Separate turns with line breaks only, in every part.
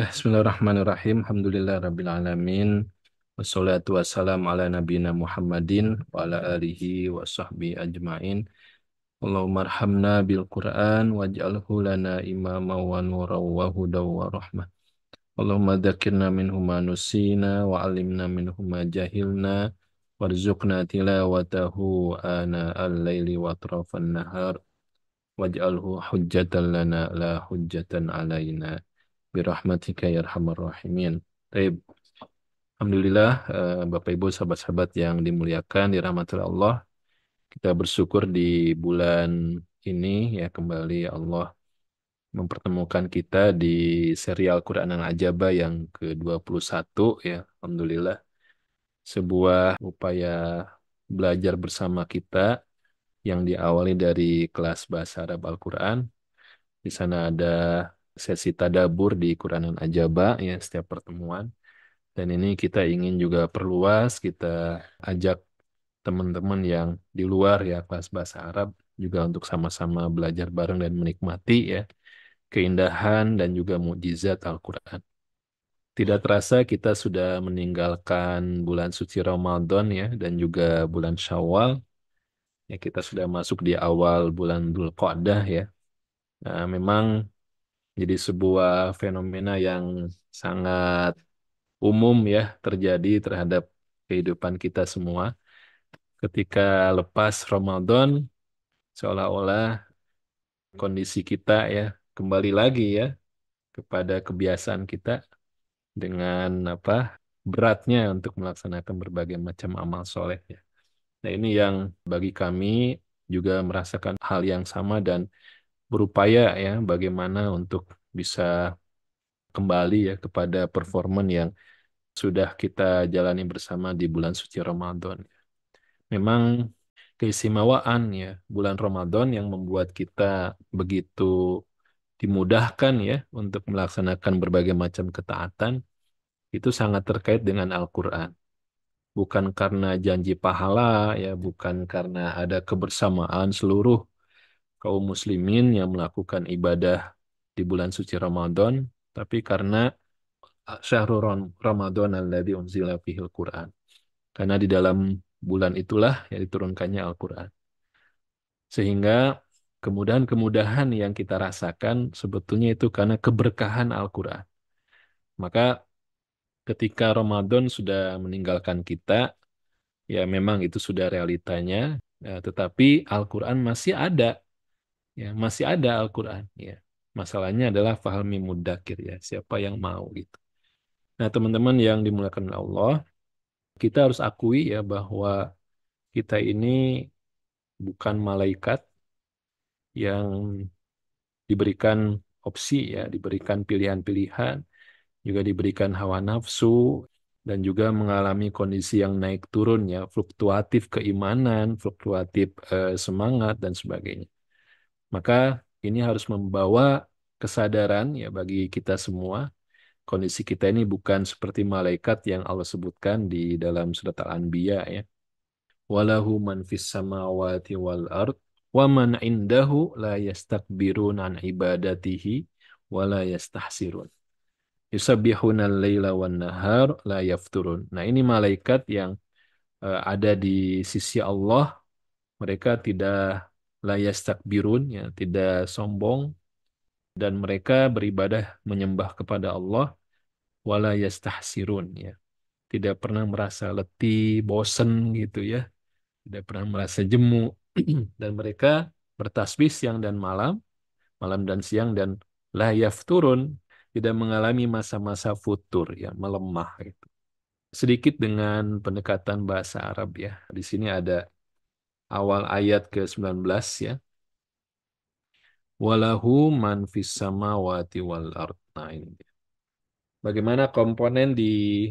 Bismillahirrahmanirrahim. Alhamdulillah Rabbil Alamin. Wassalatu wassalamu ala nabiyina Muhammadin wa ala alihi wa sahbihi ajma'in. Allahumma arhamna bil Qur'an waj'alhu lana imama wa nura wa huda wa rahmah. Allahumma dzakirna minhu ma nusina wa alimna minhu ma jahilna warzuqna tilawatahu ana al-laili wa atrafan nahar waj'alhu hujjatan lana la hujjatan alaina birahmatika ya arhamar rahimin. Baik, Alhamdulillah, Bapak Ibu sahabat-sahabat yang dimuliakan dirahmati Allah, kita bersyukur di bulan ini ya kembali Allah mempertemukan kita di serial Quran Al Ajaba yang ke-21 ya. Alhamdulillah, sebuah upaya belajar bersama kita yang diawali dari kelas bahasa Arab Al-Quran. Di sana ada sesi tadabur di Quran Al Ajaba ya setiap pertemuan. Dan ini kita ingin juga perluas, kita ajak teman-teman yang di luar ya kelas bahasa Arab juga untuk sama-sama belajar bareng dan menikmati ya keindahan dan juga mukjizat Al-Quran. Tidak terasa kita sudah meninggalkan bulan suci Ramadan ya dan juga bulan Syawal. Ya kita sudah masuk di awal bulan Dzulqa'dah ya. Nah, memang jadi sebuah fenomena yang sangat umum ya terjadi terhadap kehidupan kita semua. Ketika lepas Ramadan, seolah-olah kondisi kita ya kembali lagi ya kepada kebiasaan kita dengan apa beratnya untuk melaksanakan berbagai macam amal soleh ya. Nah ini yang bagi kami juga merasakan hal yang sama dan berupaya ya bagaimana untuk bisa kembali ya kepada performan yang sudah kita jalani bersama di bulan suci Ramadan. Memang keistimewaan ya bulan Ramadan yang membuat kita begitu dimudahkan ya untuk melaksanakan berbagai macam ketaatan itu sangat terkait dengan Al-Quran. Bukan karena janji pahala ya, bukan karena ada kebersamaan seluruh kaum muslimin yang melakukan ibadah di bulan suci Ramadan, tapi karena syahrul Ramadan alladzi unzila fihil Quran. Karena di dalam bulan itulah yang diturunkannya Al-Quran. Sehingga kemudahan-kemudahan yang kita rasakan sebetulnya itu karena keberkahan Al-Quran. Maka ketika Ramadan sudah meninggalkan kita, ya memang itu sudah realitanya, ya, tetapi Al-Quran masih ada, ya masih ada Al-Quran. Ya. Masalahnya adalah fahmi mudakir ya, siapa yang mau gitu. Nah teman-teman yang dimuliakan oleh Allah, kita harus akui ya bahwa kita ini bukan malaikat yang diberikan opsi ya, diberikan pilihan-pilihan, juga diberikan hawa nafsu dan juga mengalami kondisi yang naik turun ya, fluktuatif keimanan, fluktuatif semangat dan sebagainya. Maka ini harus membawa kesadaran ya bagi kita semua. Kondisi kita ini bukan seperti malaikat yang Allah sebutkan di dalam surat Al-Anbiya ya. Walahu man fis samawati wal ard wa man indahu la yastakbirun an ibadatihi wa la yastahsirun. Yusabbihuna al-laila wan nahar la yafturun. Nah, ini malaikat yang ada di sisi Allah, mereka tidak la yastakbirun ya, tidak sombong dan mereka beribadah menyembah kepada Allah wala yastahsirun ya. Tidak pernah merasa letih, bosen gitu ya. Tidak pernah merasa jemu dan mereka bertasbih siang dan malam, malam dan siang dan la yafturun, tidak mengalami masa-masa futur ya, melemah gitu. Sedikit dengan pendekatan bahasa Arab ya. Di sini ada awal ayat ke-19 ya. Walahu man fis samawati wal ard. Nah, ini. Bagaimana komponen di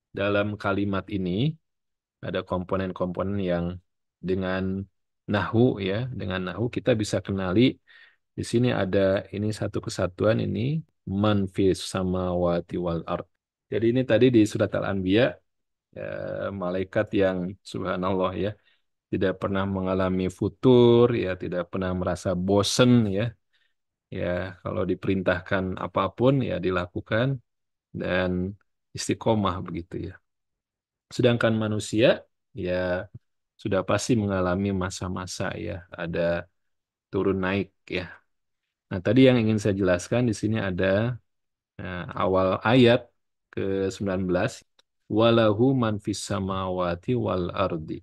dalam kalimat ini ada komponen-komponen yang dengan nahu ya, dengan nahu kita bisa kenali di sini ada ini satu kesatuan ini man fis samawati wal ard. Jadi ini tadi di surat Al-Anbiya malaikat yang subhanallah ya tidak pernah mengalami futur ya tidak pernah merasa bosen ya Ya, kalau diperintahkan apapun ya dilakukan dan istiqomah begitu ya. Sedangkan manusia ya sudah pasti mengalami masa-masa ya, ada turun naik ya. Nah, tadi yang ingin saya jelaskan di sini ada awal ayat ke-19, walahu man fis samawati wal ardi.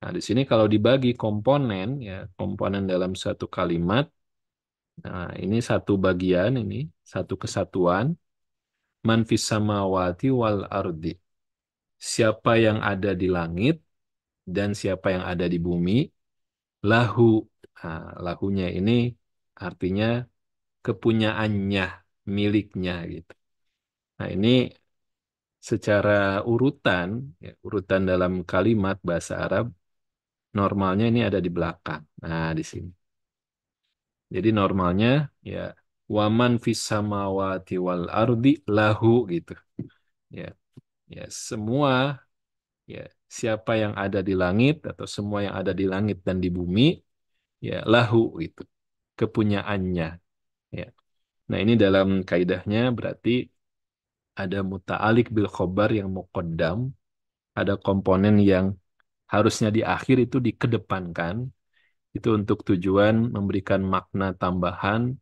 Nah, di sini kalau dibagi komponen ya, komponen dalam satu kalimat, nah ini satu bagian ini, satu kesatuan, man fis samawati wal ardi. Siapa yang ada di langit dan siapa yang ada di bumi, lahu. Nah, lahunya ini artinya kepunyaannya, miliknya gitu. Nah, ini secara urutan, ya, urutan dalam kalimat bahasa Arab, normalnya ini ada di belakang. Nah, di sini. Jadi normalnya ya waman fis samawati wal ardi lahu gitu. Ya, ya semua ya siapa yang ada di langit atau semua yang ada di langit dan di bumi ya lahu itu kepunyaannya ya. Nah, ini dalam kaidahnya berarti ada muta'alik bil khobar yang muqaddam, ada komponen yang harusnya di akhir itu dikedepankan, itu untuk tujuan memberikan makna tambahan,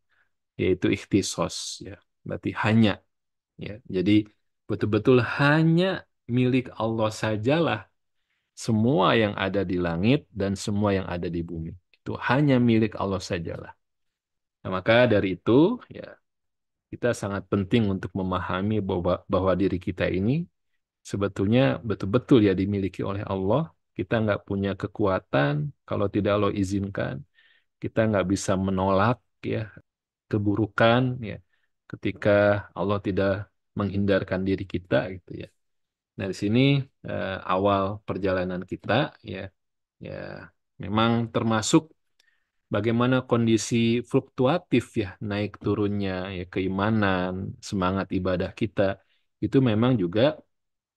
yaitu ikhtisos, ya. Berarti hanya, ya. Jadi betul-betul hanya milik Allah sajalah semua yang ada di langit dan semua yang ada di bumi. Itu hanya milik Allah sajalah. Nah, maka dari itu, ya, kita sangat penting untuk memahami bahwa diri kita ini sebetulnya betul-betul ya dimiliki oleh Allah. Kita nggak punya kekuatan kalau tidak Allah izinkan. Kita nggak bisa menolak ya keburukan ya ketika Allah tidak menghindarkan diri kita gitu ya. Nah, di sini awal perjalanan kita ya ya memang termasuk bagaimana kondisi fluktuatif ya naik turunnya ya keimanan, semangat ibadah kita itu memang juga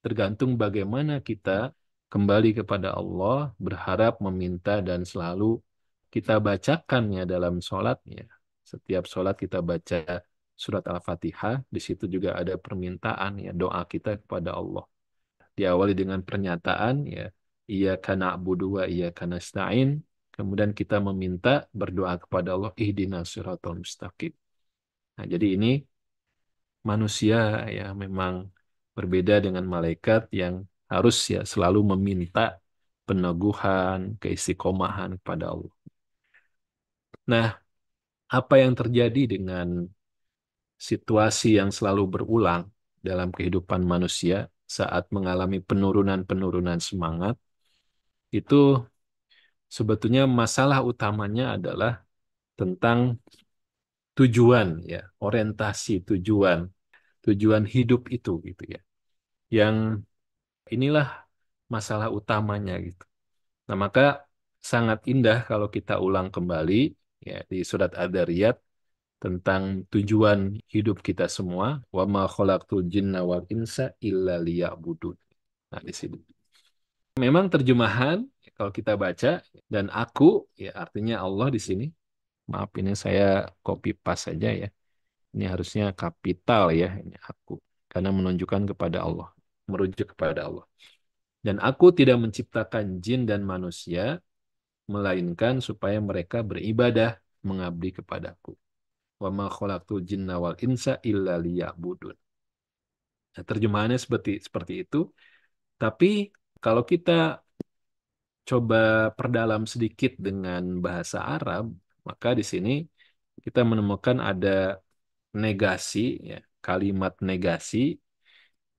tergantung bagaimana kita kembali kepada Allah, berharap, meminta, dan selalu kita bacakan ya dalam sholat ya. Setiap sholat kita baca surat Al-Fatihah, di situ juga ada permintaan ya doa kita kepada Allah. Diawali dengan pernyataan ya, iyyaka na'budu wa iyyaka nasta'in. Kemudian kita meminta berdoa kepada Allah, ihdinas siratal mustaqim. Nah, jadi ini manusia ya memang berbeda dengan malaikat yang harus ya selalu meminta peneguhan, keistiqomahan kepada Allah. Nah, apa yang terjadi dengan situasi yang selalu berulang dalam kehidupan manusia saat mengalami penurunan-penurunan semangat, itu sebetulnya masalah utamanya adalah tentang tujuan ya, orientasi tujuan, tujuan hidup itu gitu ya. Yang inilah masalah utamanya gitu. Nah, maka sangat indah kalau kita ulang kembali ya di surat Ad-Dariyat tentang tujuan hidup kita semua, wa ma khalaqtul jinna wal insa illa liya'budun. Nah, di sini. Memang terjemahan kalau kita baca dan aku ya artinya Allah di sini. Maaf ini saya copy paste saja ya. Ini harusnya kapital ya ini aku karena menunjukkan kepada Allah, merujuk kepada Allah. Dan aku tidak menciptakan jin dan manusia melainkan supaya mereka beribadah mengabdi kepadaku. Wa ma khalaqtul jinna wal insa illa liya'budun. Nah, terjemahannya seperti itu, tapi kalau kita coba perdalam sedikit dengan bahasa Arab, maka di sini kita menemukan ada negasi ya, kalimat negasi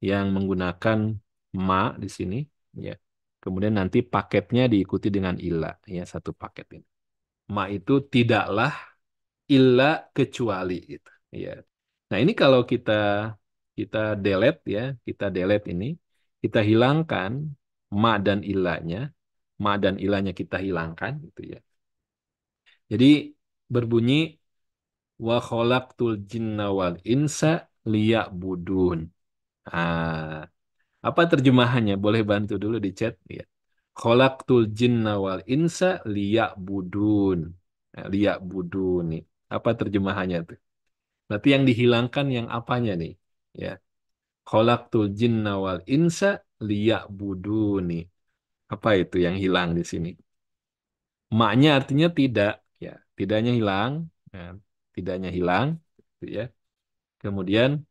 yang menggunakan ma di sini ya. Kemudian nanti paketnya diikuti dengan illa ya, satu paket ini. Ma itu tidaklah illa kecuali itu ya. Nah, ini kalau kita delete ya, kita delete ini, kita hilangkan ma dan ilanya, ma dan ilanya kita hilangkan gitu ya. Jadi berbunyi wa khalaqtul jinna wal insa liya'budun. Ah, apa terjemahannya? Boleh bantu dulu di chat ya. Khalaqtul jinna wal insa liya'budun. Nah, liya'budun nih. Apa terjemahannya tuh? Berarti yang dihilangkan yang apanya nih? Ya, khalaqtul jinna wal insa liya'buduni. Apa itu yang hilang di sini? Maknya artinya tidak, ya, tidaknya hilang, ya, tidaknya hilang, gitu ya. Kemudian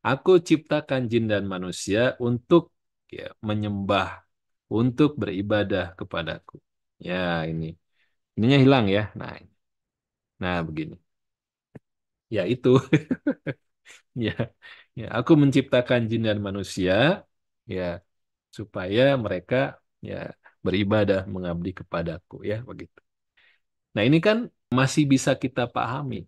aku ciptakan jin dan manusia untuk ya, menyembah, untuk beribadah kepadaku. Ya, ini. Ininya hilang ya. Nah, begini. Ya itu. Ya, ya. Aku menciptakan jin dan manusia, ya, supaya mereka ya beribadah mengabdi kepadaku, ya, begitu. Nah, ini kan masih bisa kita pahami.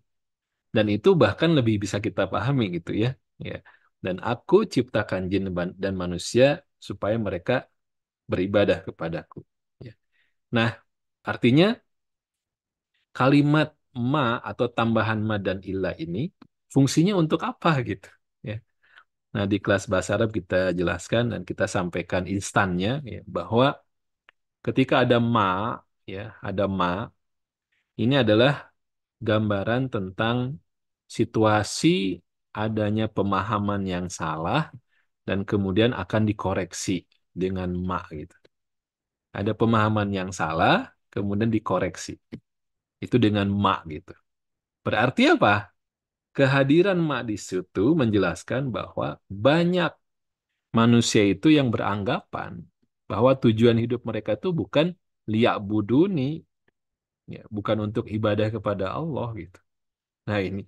Dan itu bahkan lebih bisa kita pahami gitu ya. Ya. Dan aku ciptakan jin dan manusia supaya mereka beribadah kepadaku. Ya. Nah, artinya kalimat ma atau tambahan ma dan ilah ini fungsinya untuk apa gitu. Ya. Nah, di kelas bahasa Arab kita jelaskan dan kita sampaikan instannya ya, bahwa ketika ada ma, ya, ada ma, ini adalah gambaran tentang situasi adanya pemahaman yang salah dan kemudian akan dikoreksi dengan mak gitu. Ada pemahaman yang salah, kemudian dikoreksi. Itu dengan mak gitu. Berarti apa? Kehadiran mak di situ menjelaskan bahwa banyak manusia itu yang beranggapan bahwa tujuan hidup mereka itu bukan liya'buduni, ya, bukan untuk ibadah kepada Allah gitu. Nah ini.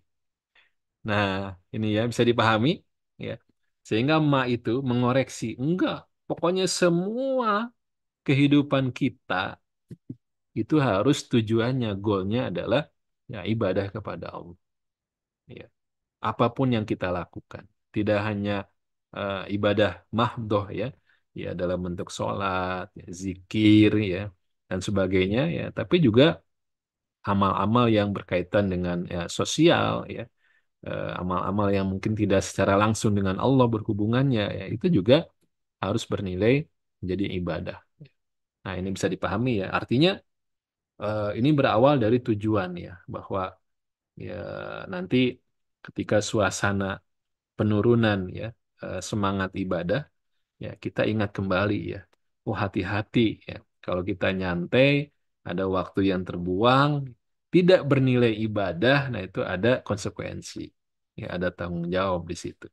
Nah, ini ya bisa dipahami ya. Sehingga ma itu mengoreksi, enggak, pokoknya semua kehidupan kita itu harus tujuannya, goalnya adalah ya ibadah kepada Allah. Ya. Apapun yang kita lakukan, tidak hanya ibadah mahdoh ya, ya dalam bentuk sholat, ya, zikir ya dan sebagainya ya, tapi juga amal-amal yang berkaitan dengan ya, sosial ya, amal-amal yang mungkin tidak secara langsung dengan Allah berhubungannya ya itu juga harus bernilai menjadi ibadah. Nah, ini bisa dipahami ya. Artinya ini berawal dari tujuan ya bahwa ya nanti ketika suasana penurunan ya semangat ibadah ya kita ingat kembali ya. Oh, hati-hati ya. Kalau kita nyantai ada waktu yang terbuang tidak bernilai ibadah, nah itu ada konsekuensi. Ya, ada tanggung jawab di situ.